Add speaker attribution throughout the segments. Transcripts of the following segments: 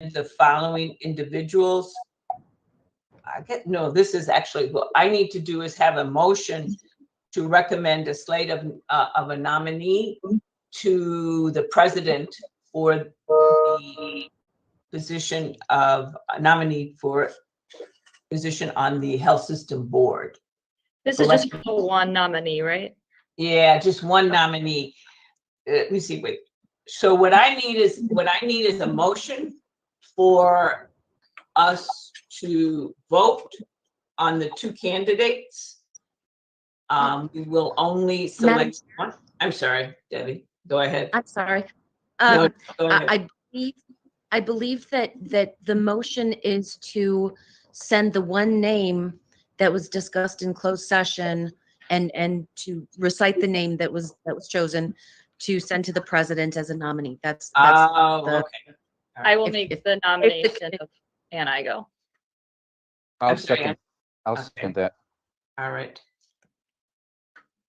Speaker 1: the following individuals. No, this is actually what I need to do is have a motion to recommend a slate of a nominee to the president for the position of nominee for position on the health system board.
Speaker 2: This is just one nominee, right?
Speaker 1: Yeah, just one nominee. Let me see. Wait. So what I need is a motion for us to vote on the two candidates. We will only select one. I'm sorry, Debbie. Go ahead.
Speaker 3: I'm sorry.
Speaker 1: No, go ahead.
Speaker 3: I believe that the motion is to send the one name that was discussed in closed session and to recite the name that was chosen to send to the president as a nominee. That's
Speaker 1: okay.
Speaker 2: I will make the nomination of Ann Igo.
Speaker 4: I'll second that.
Speaker 1: All right.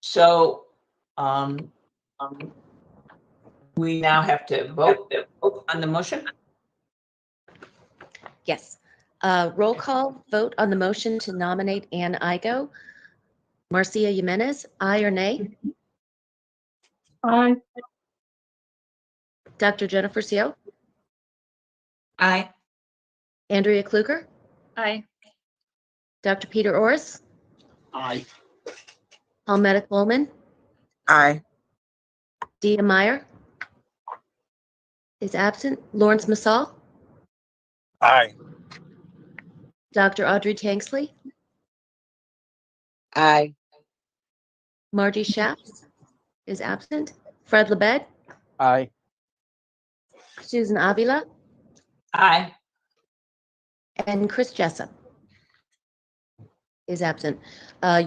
Speaker 1: So we now have to vote on the motion.
Speaker 3: Yes. Roll call vote on the motion to nominate Ann Igo. Marcia Jimenez, aye or nay?
Speaker 5: Aye.
Speaker 3: Dr. Jennifer Seo?
Speaker 1: Aye.
Speaker 3: Andrea Kluger?
Speaker 2: Aye.
Speaker 3: Dr. Peter Orris?
Speaker 4: Aye.
Speaker 3: Almeda Coleman?
Speaker 5: Aye.
Speaker 3: Dia Meyer? Is absent. Lawrence Massal?
Speaker 4: Aye.
Speaker 3: Dr. Audrey Tanksley?
Speaker 5: Aye.
Speaker 3: Margie Shapps is absent. Fred Lebed?
Speaker 4: Aye.
Speaker 3: Susan Avila?
Speaker 1: Aye.
Speaker 3: And Chris Jessup is absent.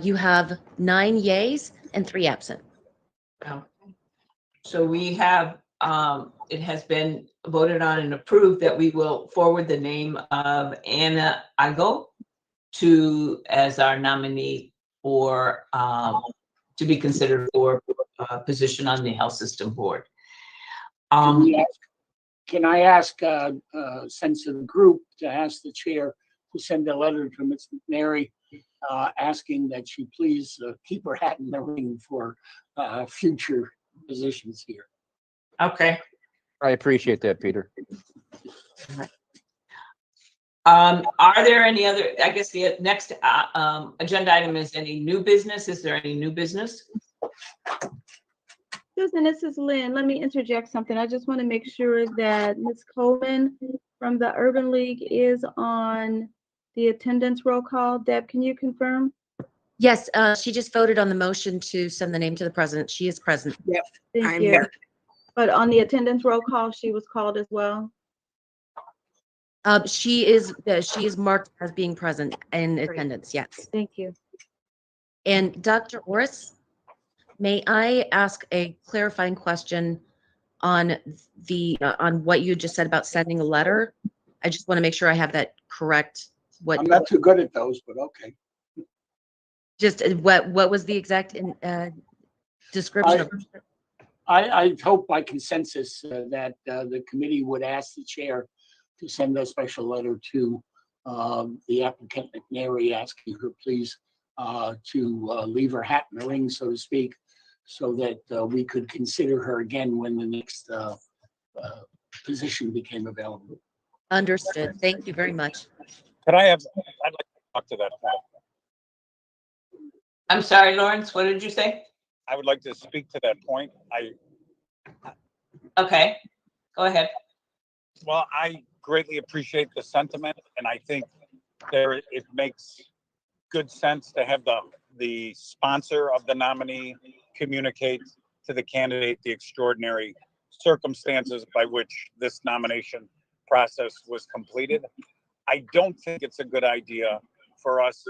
Speaker 3: You have 9 yeas and 3 absent.
Speaker 1: Okay. So we have, it has been voted on and approved that we will forward the name of Anna Igo as our nominee for, to be considered for a position on the health system board.
Speaker 6: Can I ask a sense of the group to ask the chair to send a letter to Ms. McNary asking that she please keep her hat in the ring for future positions here.
Speaker 1: Okay.
Speaker 4: I appreciate that, Peter.
Speaker 1: Are there any other, I guess the next agenda item is any new business? Is there any new business?
Speaker 5: Susan, this is Lynn. Let me interject something. I just want to make sure that Ms. Coleman from the Urban League is on the attendance roll call. Deb, can you confirm?
Speaker 3: Yes, she just voted on the motion to send the name to the president. She is present.
Speaker 5: Yep. Thank you. Here. But on the attendance roll call, she was called as well.
Speaker 3: She is marked as being present in attendance. Yes.
Speaker 5: Thank you.
Speaker 3: And Dr. Orris, may I ask a clarifying question on on what you just said about sending a letter? I just want to make sure I have that correct.
Speaker 6: I'm not too good at those, but okay.
Speaker 3: Just what was the exact description of?
Speaker 6: I hope by consensus that the committee would ask the chair to send a special letter to the applicant McNary asking her please to leave her hat in the ring, so to speak, so that we could consider her again when the next position became available.
Speaker 3: Understood. Thank you very much.
Speaker 7: I'd like to talk to that point.
Speaker 1: I'm sorry, Lawrence, what did you say?
Speaker 7: I would like to speak to that point.
Speaker 1: Okay, go ahead.
Speaker 7: Well, I greatly appreciate the sentiment, and I think it makes good sense to have the sponsor of the nominee communicate to the candidate the extraordinary circumstances by which this nomination process was completed. I don't think it's a good idea for us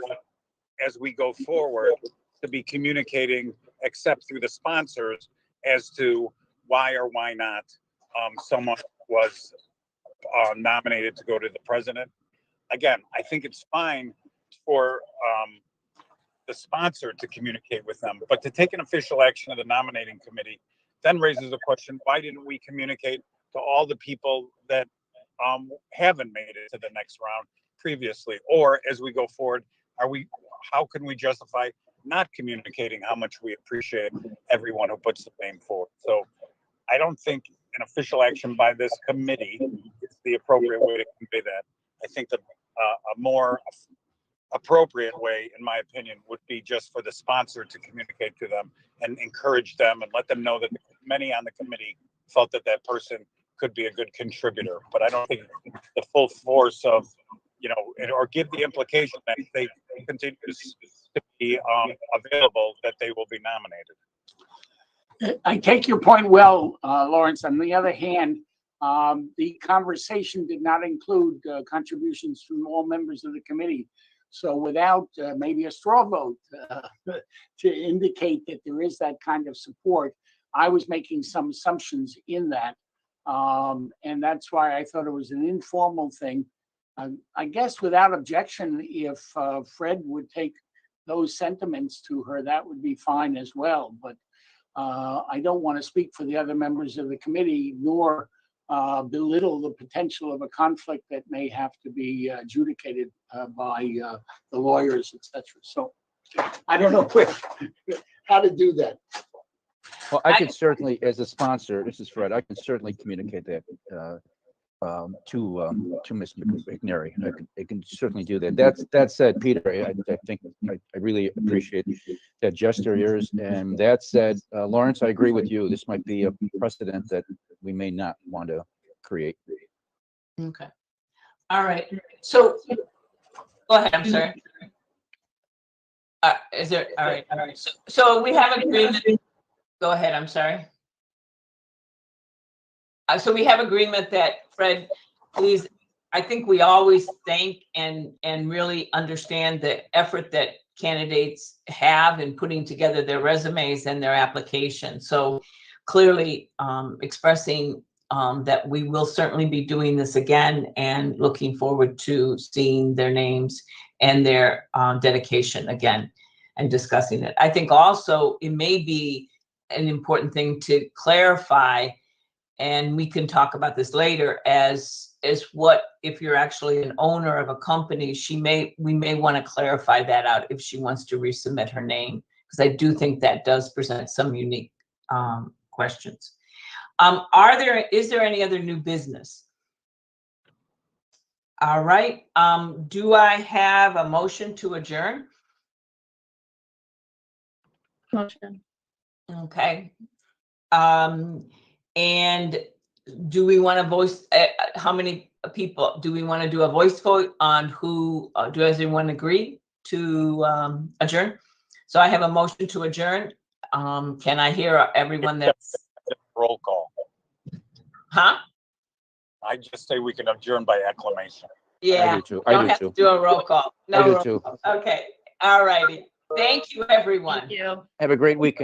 Speaker 7: as we go forward to be communicating except through the sponsors as to why or why not someone was nominated to go to the president. Again, I think it's fine for the sponsor to communicate with them, but to take an official action of the nominating committee then raises the question, why didn't we communicate to all the people that haven't made it to the next round previously? Or as we go forward, how can we justify not communicating how much we appreciate everyone who puts the name forward? So I don't think an official action by this committee is the appropriate way to convey that. I think that a more appropriate way, in my opinion, would be just for the sponsor to communicate to them and encourage them and let them know that many on the committee felt that that person could be a good contributor. But I don't think the full force of, or give the implication that they continue to be available, that they will be nominated.
Speaker 6: I take your point well, Lawrence. On the other hand, the conversation did not include contributions from all members of the committee. So without maybe a straw vote to indicate that there is that kind of support, I was making some assumptions in that. And that's why I thought it was an informal thing. I guess without objection, if Fred would take those sentiments to her, that would be fine as well. But I don't want to speak for the other members of the committee, nor belittle the potential of a conflict that may have to be adjudicated by the lawyers, etc. So I don't know how to do that.
Speaker 4: Well, I could certainly, as a sponsor, this is Fred, I can certainly communicate that to Ms. McNary. I can certainly do that. That said, Peter, I think I really appreciate that gesture of yours. And that said, Lawrence, I agree with you. This might be a precedent that we may not want to create.
Speaker 1: Okay. All right. So go ahead. I'm sorry. Is there? All right. All right. So we have agreement. Go ahead. I'm sorry. So we have agreement that Fred, please, I think we always thank and really understand the effort that candidates have in putting together their resumes and their applications. So clearly expressing that we will certainly be doing this again and looking forward to seeing their names and their dedication again and discussing it. I think also it may be an important thing to clarify, and we can talk about this later, as what if you're actually an owner of a company, we may want to clarify that out if she wants to resubmit her name, because I do think that does present some unique questions. Is there any other new business? All right. Do I have a motion to adjourn?
Speaker 2: Motion.
Speaker 1: Okay. And do we want to voice, how many people, do we want to do a voice vote on who, does everyone agree to adjourn? So I have a motion to adjourn. Can I hear everyone that's?
Speaker 7: Roll call.
Speaker 1: Huh?
Speaker 7: I just say we can adjourn by acclamation.
Speaker 1: Yeah.
Speaker 4: I do too.
Speaker 1: Don't have to do a roll call. No
Speaker 4: I do
Speaker 1: roll
Speaker 4: too.
Speaker 1: call. Okay. All righty. Thank you, everyone.
Speaker 2: Thank you.
Speaker 4: Have a great weekend.